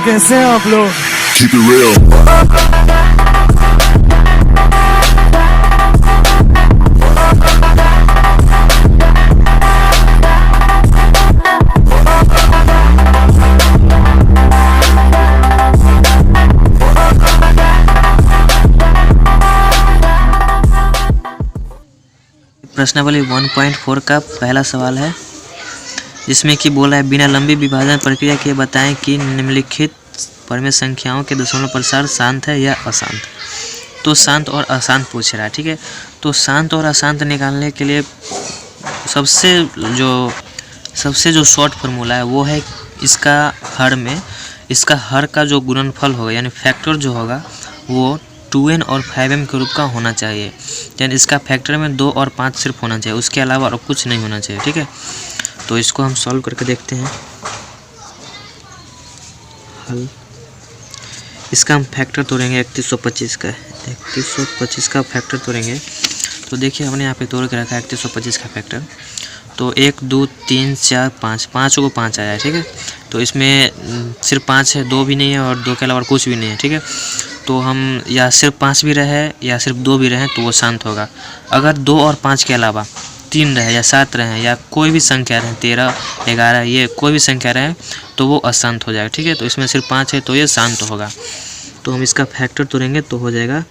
कैसे हैं आप लोग? Keep it real. प्रश्नावली 1.4 का पहला सवाल है, जिसमें कि बोला है बिना लंबी विभाजन प्रक्रिया के बताएं कि निम्नलिखित परिमेय संख्याओं के दशमलव प्रसार शांत है या अशांत। तो शांत और अशांत पूछ रहा है, ठीक है। तो शांत और अशांत निकालने के लिए सबसे जो शॉर्ट फार्मूला है वो है इसका हर का जो गुणनफल होगा यानी फैक्टर जो होगा वो 2n और 5m के रूप का होना चाहिए। यानी इसका फैक्टर में 2 और 5 सिर्फ होना चाहिए, उसके अलावा और कुछ नहीं होना चाहिए, ठीक है। तो इसको हम सॉल्व करके देखते हैं। हल इसका हम फैक्टर तोड़ेंगे 3125 का फैक्टर तोड़ेंगे। तो देखिए हमने यहाँ पे तोड़ के रखा है 3125 का फैक्टर। तो 1 2 3 4 5 5 को 5 आया है, ठीक है। तो इसमें सिर्फ 5 है, 2 भी नहीं है और 2 के अलावा कुछ भी नहीं है, ठीक है। तो हम या सिर्फ 5 भी रहे या सिर्फ 2 भी रहे तो वो शांत होगा। अगर 2 और 5 के अलावा 3 रहे या 7 रहे या कोई भी संख्या रहे 13 11 ये कोई भी संख्या रहे तो वो अशांत हो जाएगा, ठीक है। तो इसमें सिर्फ 5 है तो ये शांत होगा। तो हम इसका फैक्टर तोड़ेंगे तो हो जाएगा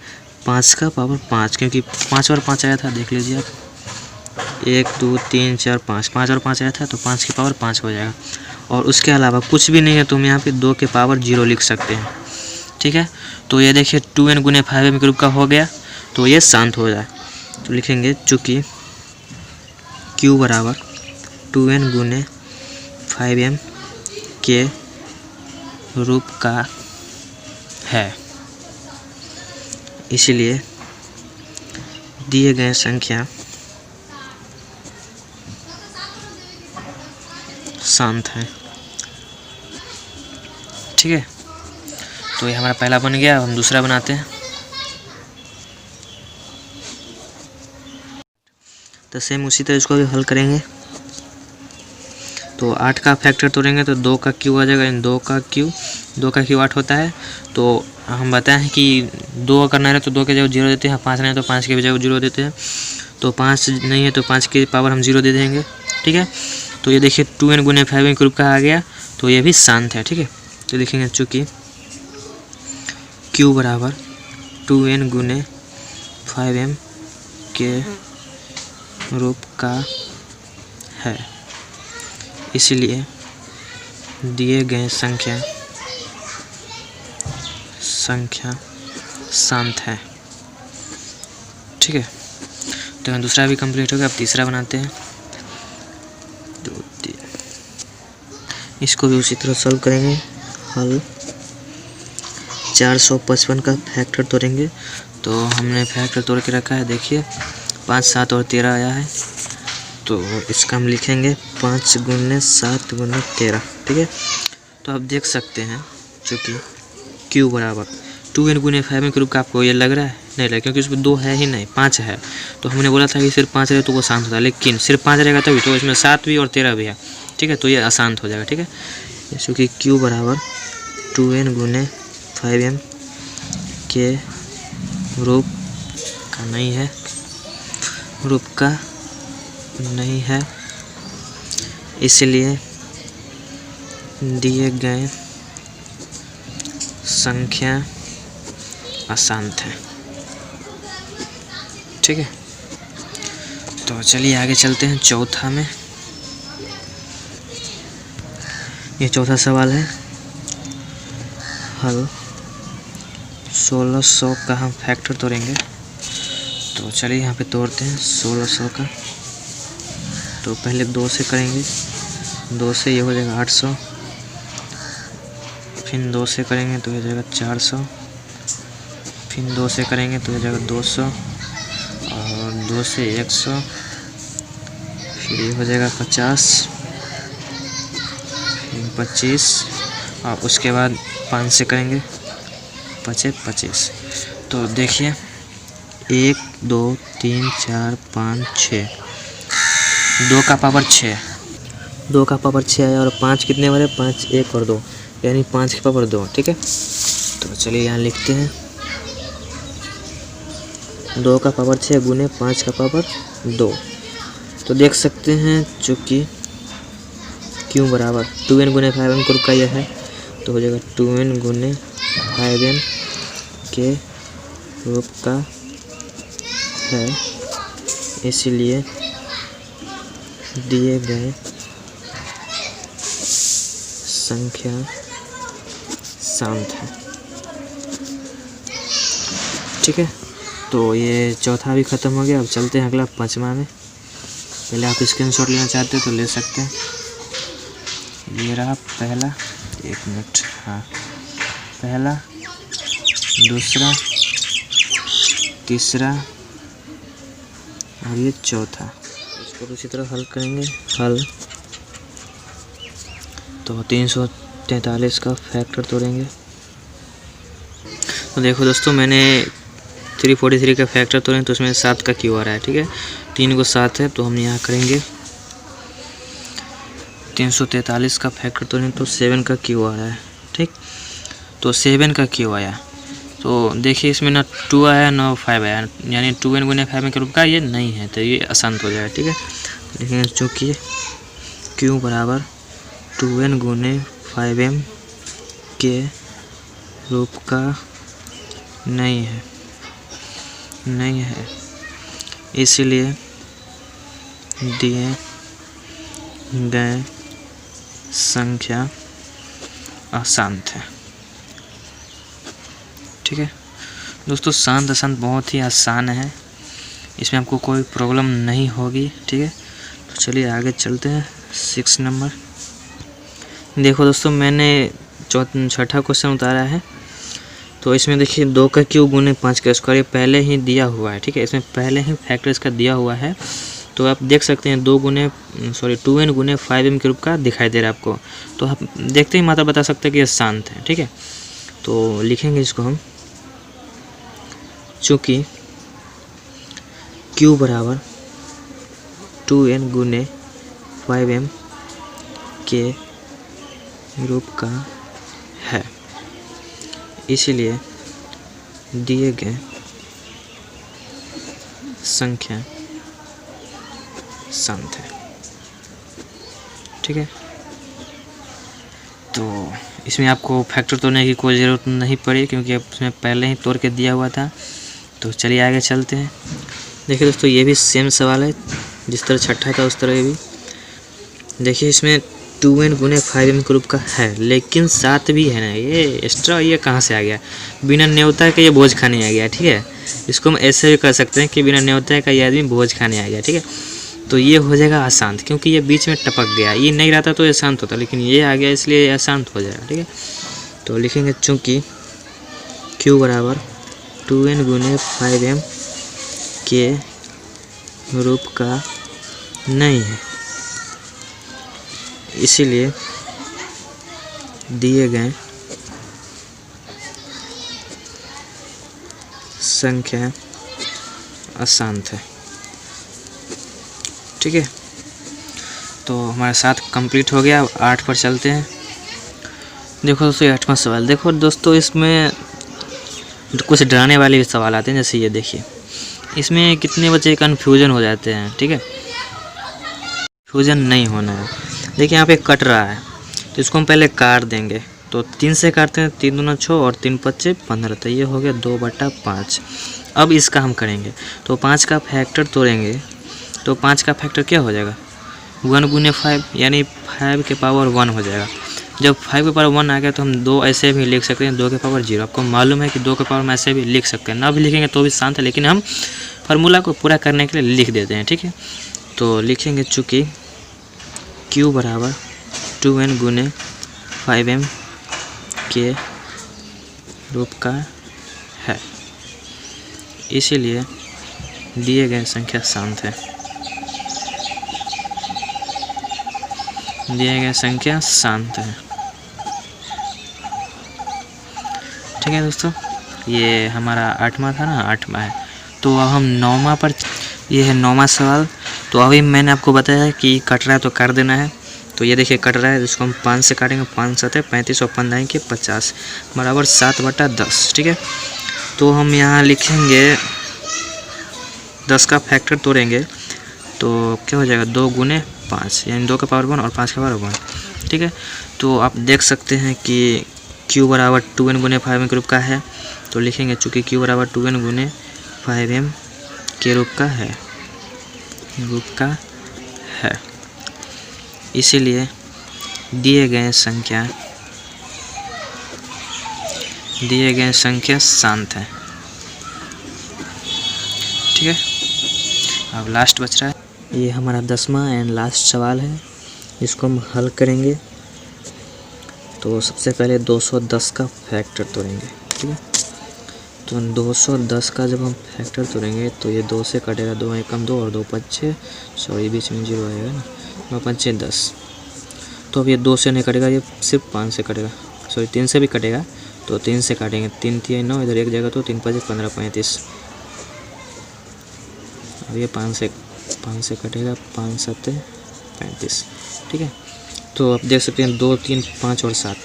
5 का पावर 5, क्योंकि 5 और 5 आया था, देख लीजिए आप 1 2 3 4 5 5 और 5 आया था तो 5 की पावर 5 हो जाएगा। और उसके अलावा कुछ भी नहीं है तो हम यहाँ पे 2 के पावर 0 लिख सकते हैं, ठीक है। तो ये देखिए 2n गुने 5m के रूप का हो गया तो ये शांत हो जाए। तो लिखेंगे चूँकि q बराबर 2n गुने 5m के रूप का है, इसलिए दिए गए संख्या शांत है, ठीक है। तो ये हमारा पहला बन गया। हम दूसरा बनाते हैं। तो सेम उसी तरह इसको भी हल करेंगे। तो 8 का फैक्टर तोड़ेंगे तो 2 का क्यू आ जाएगा। इन 2 का क्यू 8 होता है। तो हम बताएं कि 2 करना है तो 2 के जगह 0 देते हैं, 5 नहीं तो 5 के जगह 0 देते हैं। तो 5 नहीं है तो 5 की पावर हम 0 दे देंगे, ठीक है। तो ये देखिए 2n गुने 5m के रूप का आ गया तो ये भी शांत है, ठीक है। तो लिखेंगे चूँकि q बराबर 2n गुने 5m के रूप का है, इसलिए दिए गए संख्या शांत है, ठीक है। तो हम दूसरा भी कंप्लीट हो गया। अब तीसरा बनाते हैं। 2 3 इसको भी उसी तरह सॉल्व करेंगे। हल 455 का फैक्टर तोड़ेंगे। तो हमने फैक्टर तोड़ के रखा है, देखिए 5 7 और 13 आया है। तो इसका हम लिखेंगे 5 गुने 7 गुने 13, ठीक है। तो आप देख सकते हैं चूँकि q बराबर 2n गुने 5m के रूप का आपको ये लग रहा है, नहीं लगा, क्योंकि उसमें 2 है ही नहीं, 5 है। तो हमने बोला था कि सिर्फ 5 रहे तो वो शांत होता है, लेकिन सिर्फ 5 रहेगा तभी तो इसमें 7 भी और 13 भी है, ठीक है। तो ये अशांत हो जाएगा, ठीक है। क्योंकि q बराबर 2n गुने 5m के रूप का नहीं है, इसलिए दिए गए संख्या अशांत है, ठीक है। तो चलिए आगे चलते हैं चौथा में। ये चौथा सवाल है। हल 1600 का हम फैक्टर तोड़ेंगे। तो चलिए यहाँ पे तोड़ते हैं 1600 का। तो पहले 2 से करेंगे, 2 से ये हो जाएगा 800, फिर 2 से करेंगे तो ये जाएगा 400, फिर 2 से करेंगे तो ये जाएगा 200 और 2 से 100, फिर ये हो जाएगा 50, फिर 25 और उसके बाद 5 से करेंगे 25। तो देखिए 1 2 3 4 5 6, 2 का पावर 6, 2 का पावर 6 आया और 5 कितने बार है, 5 1 और 2, यानी 5 के पावर 2। ठीक है, तो चलिए यहाँ लिखते हैं 2 का पावर 6 गुने 5 का पावर 2। तो देख सकते हैं चूँकि क्यों बराबर 2n गुने 5m ग्रुप का यह है, तो हो जाएगा 2n गुने 5m के रूप का है, इसलिए दिए गए संख्या शांत है। ठीक है, तो ये चौथा भी ख़त्म हो गया। अब चलते हैं अगला 5वां में। पहले आप स्क्रीनशॉट लेना चाहते हैं तो ले सकते हैं। ये रहा पहला, 1 मिनट, हाँ, पहला, दूसरा, तीसरा और ये चौथा। इसको दूसरी तरह हल करेंगे। हल तो 343 का फैक्टर तोड़ेंगे। तो देखो दोस्तों, मैंने 343 का फैक्टर तोड़ेंगे तो उसमें 7 का क्यू आ रहा है। ठीक है, 3 को 7 है, तो हम यहाँ करेंगे 343 का फैक्टर तोड़ेंगे तो 7 का क्यू आ रहा है। ठीक, तो 7 का क्यू आया, तो देखिए इसमें ना 2 आया ना 5 आया, यानी 2n गुने 5m के रूप का ये नहीं है, तो ये अशांत हो जाएगा। ठीक है, लेकिन चूँकि क्यू बराबर 2n गुने 5m के रूप का नहीं है, इसलिए दिए गए संख्या अशांत है। ठीक है दोस्तों, शांत अशांत बहुत ही आसान है, इसमें आपको कोई प्रॉब्लम नहीं होगी। ठीक है, तो चलिए आगे चलते हैं 6 नंबर। देखो दोस्तों, मैंने छठा क्वेश्चन उतारा है, तो इसमें देखिए 2 का क्यूब गुने 5 का स्क्वायर, ये पहले ही दिया हुआ है। ठीक है, इसमें पहले ही फैक्टर इसका दिया हुआ है, तो आप देख सकते हैं 2n गुने 5m के रूप का दिखाई दे रहा है आपको, तो आप देखते ही मात्रा बता सकते हैं कि ये शांत है। ठीक है, तो लिखेंगे इसको हम, चूँकि q बराबर 2n गुने 5m के रूप का है, इसलिए दिए गए संख्या शांत है। ठीक है, तो इसमें आपको फैक्टर तोड़ने की कोई ज़रूरत नहीं पड़ी, क्योंकि इसमें पहले ही तोड़ के दिया हुआ था। तो चलिए आगे चलते हैं। देखिए दोस्तों, ये भी सेम सवाल है, जिस तरह छठा था उस तरह ये भी। देखिए इसमें 2n गुने 5m के रूप का है, लेकिन 7 भी है ना, ये एक्स्ट्रा ये कहाँ से आ गया? बिना न्योता के ये भोज खाने आ गया। ठीक है, इसको हम ऐसे भी कर सकते हैं कि बिना न्योता का ये आदमी भोज खाने आ गया। ठीक है, तो ये हो जाएगा अशांत, क्योंकि ये बीच में टपक गया। ये नहीं रहता तो ये शांत होता, लेकिन ये आ गया इसलिए ये अशांत हो जाएगा। ठीक है, तो लिखेंगे चूँकि q बराबर 2n गुने 5m के रूप का नहीं है, इसीलिए दिए गए संख्या अशांत है। ठीक है, तो हमारे साथ कंप्लीट हो गया। 8 पर चलते हैं। देखो दोस्तों, 8वां सवाल। देखो दोस्तों, इसमें कुछ डराने वाले भी सवाल आते हैं, जैसे ये देखिए, इसमें कितने बच्चे कन्फ्यूजन हो जाते हैं। ठीक है, कन्फ्यूजन नहीं होना है। देखिए यहाँ पे कट रहा है, तो इसको हम पहले काट देंगे। तो 3 से काटते हैं, 3 दूना 6 और 3 पच्चे 15, तो ये हो गया 2/5। अब इसका हम करेंगे, तो 5 का फैक्टर तोड़ेंगे, तो 5 का फैक्टर क्या हो जाएगा? 1 गुने 5, यानी 5 के पावर 1 हो जाएगा। जब 5 के पावर 1 आ गया तो हम 2 ऐसे भी लिख सकते हैं, 2 के पावर 0। आपको मालूम है कि 2 के पावर में ऐसे भी लिख सकते हैं, ना भी लिखेंगे तो भी शांत है, लेकिन हम फार्मूला को पूरा करने के लिए लिख देते हैं। ठीक है, तो लिखेंगे चूँकि q बराबर 2n गुने 5m के रूप का है, इसीलिए दिए गए संख्या शांत है। दिए गए संख्या शांत है। ठीक है दोस्तों, ये हमारा 8वां था ना, 8वां है। तो अब हम 9वां पर, ये है 9वां सवाल। तो अभी मैंने आपको बताया कि कट रहा है तो कर देना है। तो ये देखिए कट रहा है, इसको हम 5 से काटेंगे, 5 7 35 और 15 के 50 बराबर 7/10, ठीक है। तो हम यहाँ लिखेंगे 10 का फैक्टर तोड़ेंगे तो क्या हो जाएगा 2 गुने 5 यानी 2 का पावर 1 और 5 का पावर 1, ठीक है। तो आप देख सकते हैं कि Q बराबर 2n गुने 5m के रूप का है, तो लिखेंगे चूँकि Q बराबर 2n गुने 5m के रूप का है, इसीलिए दिए गए संख्या शांत है, ठीक है। अब लास्ट बच रहा है, ये हमारा 10वां एंड लास्ट सवाल है, इसको हम हल करेंगे। तो सबसे पहले 210 का फैक्टर तोड़ेंगे, ठीक है। तो 210 का जब हम फैक्टर तोड़ेंगे तो ये 2 से कटेगा, 2 एकम 2 और 2 5 6, सॉरी बीच में 0 आएगा ना, 9 5 6 10। तो अब ये 2 से नहीं कटेगा, ये सिर्फ 5 से कटेगा, सॉरी 3 से भी कटेगा, तो 3 से काटेंगे, 3 3 9, इधर एक जगह तो 3 5 15 35। अब ये 5 से कटेगा, 5 7 35, ठीक है। तो आप देख सकते हैं 2 3 5 और 7,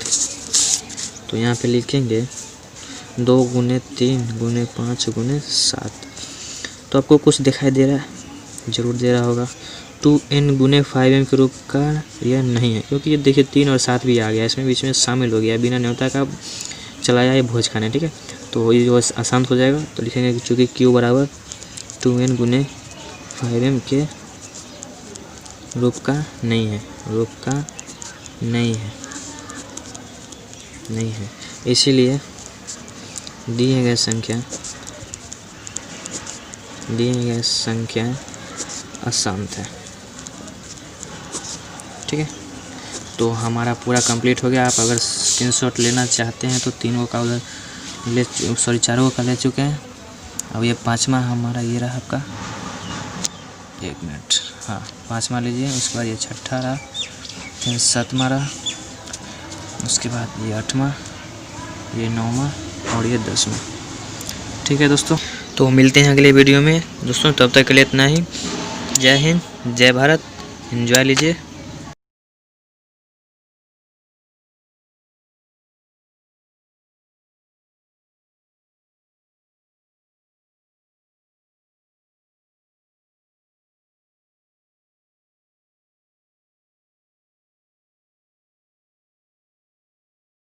तो यहाँ पे लिखेंगे 2 गुने 3 गुने 5 गुने 7। तो आपको कुछ दिखाई दे रहा है, ज़रूर दे रहा होगा। 2n गुने 5m के रूप का यह नहीं है, क्योंकि ये देखिए 3 और 7 भी आ गया, इसमें बीच में शामिल हो गया, बिना न्योता का चलाया ये भोज खाने, ठीक है। तो ये जो आसान हो जाएगा, तो लिखेंगे कि चूँकि Q बराबर 2n गुने 5m के रूप का नहीं है, इसीलिए दिए गए संख्या अशांत है, ठीक है। तो हमारा पूरा कंप्लीट हो गया। आप अगर स्क्रीनशॉट लेना चाहते हैं तो 3 का उधर 4 का ले चुके हैं। अब ये 5वां हमारा ये रहा आपका, 1 मिनट, हाँ 5वां लीजिए, उसके बाद ये 6ठा रहा, फिर 7वां रहा, उसके बाद ये 8वां, ये 9वां और ये 10वां, ठीक है दोस्तों। तो मिलते हैं अगले वीडियो में दोस्तों, तब तक के लिए इतना ही। जय हिंद, जय भारत, एंजॉय लीजिए।